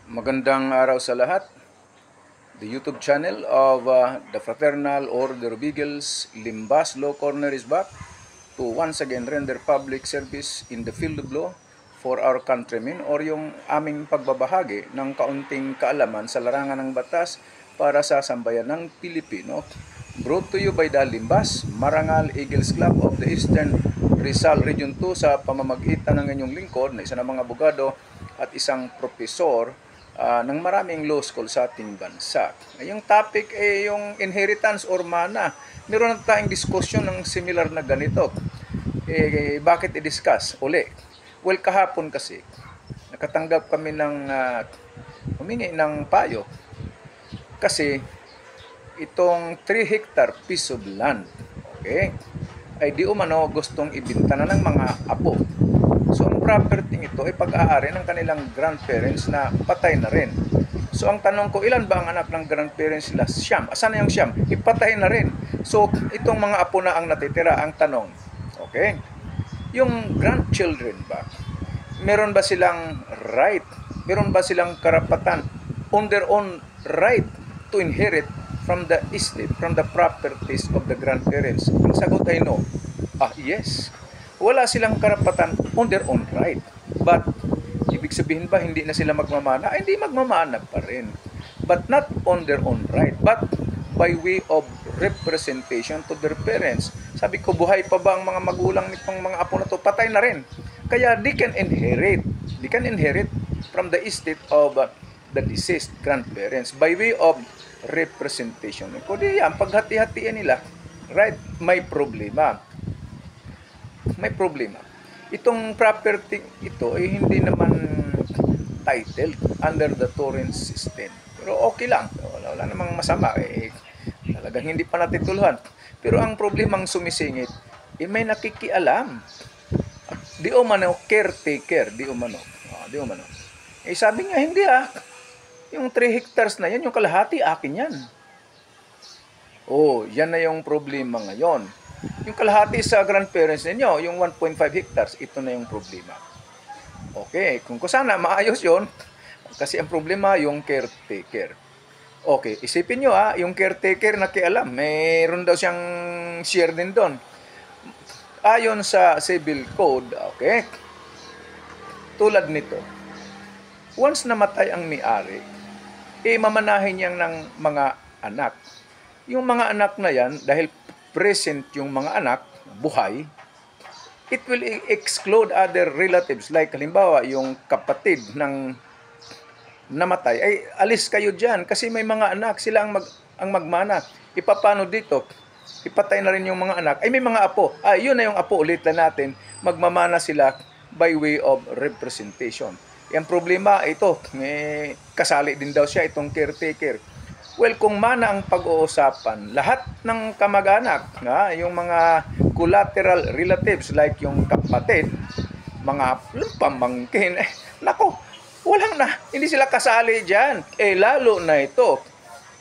Magandang araw sa lahat. The YouTube channel of the Fraternal Order of Eagles, Limbas Law Corner is back to once again render public service in the field of law for our countrymen or yung aming pagbabahagi ng kaunting kaalaman sa larangan ng batas para sa sambayan ng Pilipino. Brought to you by the Limbas Marangal Eagles Club of the Eastern Rizal Region 2 sa pamamagitan ng inyong lingkod na isa ng mga abogado at isang profesor ng maraming law school sa ating bansa. Yung topic ay yung inheritance or mana. Meron na tayong diskusyon ng similar na ganito. Bakit i-discuss? Uli. Well, kahapon kasi, nakatanggap kami ng humingi ng payo. Kasi, itong 3 hectare piece of land, okay, ay di umano gustong ibinta na ng mga apo. So, ang property ito ay pag-aari ng kanilang grandparents na patay na rin. So, ang tanong ko, ilan ba ang anak ng grandparents nila? Siyam. Asan na yung siyam? Ipatay na rin. So, itong mga apo na ang natitira, ang tanong. Okay? Yung grandchildren ba? Meron ba silang right? Meron ba silang karapatan on their own right to inherit from the estate, from the properties of the grandparents? Ang sagot ay no. Yes. Wala silang karapatan on their own right. But, ibig sabihin ba hindi na sila magmamana? Hindi magmamana pa rin. But not on their own right. But by way of representation to their parents. Sabi ko, buhay pa ba ang mga magulang nitong mga apo na to? Patay na rin. Kaya they can inherit. They can inherit from the estate of the deceased grandparents by way of representation. Kundi yan, paghati-hatian nila, right, may problema. May problema. Itong property ito ay hindi naman titled under the torrent system. Pero okay lang. Wala namang masama. Talagang hindi pa natituluhan. Pero ang problemang sumisingit, may nakikialam. Di umano, caretaker. Di umano. Sabi nga, hindi Yung 3 hectares na yan, yung kalahati, akin yan. Yan na yung problema ngayon. Yung kalahati sa grandparents ninyo, yung 1.5 hectares, ito na yung problema. Okay, kung sana maayos yon, kasi ang problema yung caretaker. Okay, isipin nyo yung caretaker nakialam, mayroon daw siyang share din doon. Ayon sa civil code, okay, tulad nito, once namatay ang may-ari, mamanahin niyang ng mga anak. Yung mga anak na yan, dahil present yung mga anak, buhay, it will exclude other relatives. Like, halimbawa, yung kapatid ng namatay, ay alis kayo dyan kasi may mga anak, sila ang magmana. Ipapano dito? Ipatay na rin yung mga anak. Ay, may mga apo. Yun na yung apo, ulit na natin. Magmamana sila by way of representation. Yung problema, ito, may kasali din daw siya, itong caretaker. Well, kung mana ang pag-uusapan, lahat ng kamag-anak, yung mga collateral relatives like yung kapatid, mga pamangkin, nako, walang na, hindi sila kasali dyan. Lalo na ito,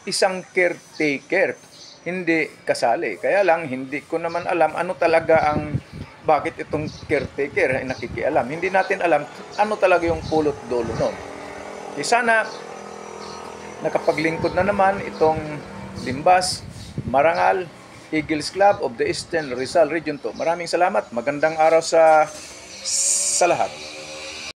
isang caretaker, hindi kasali. Kaya lang, hindi ko naman alam ano talaga bakit itong caretaker ay nakikialam. Hindi natin alam ano talaga yung pulot dulo nun. Sana, nakapaglingkod na naman itong Limbas Marangal Eagles Club of the Eastern Rizal Region 2. Maraming salamat. Magandang araw sa lahat.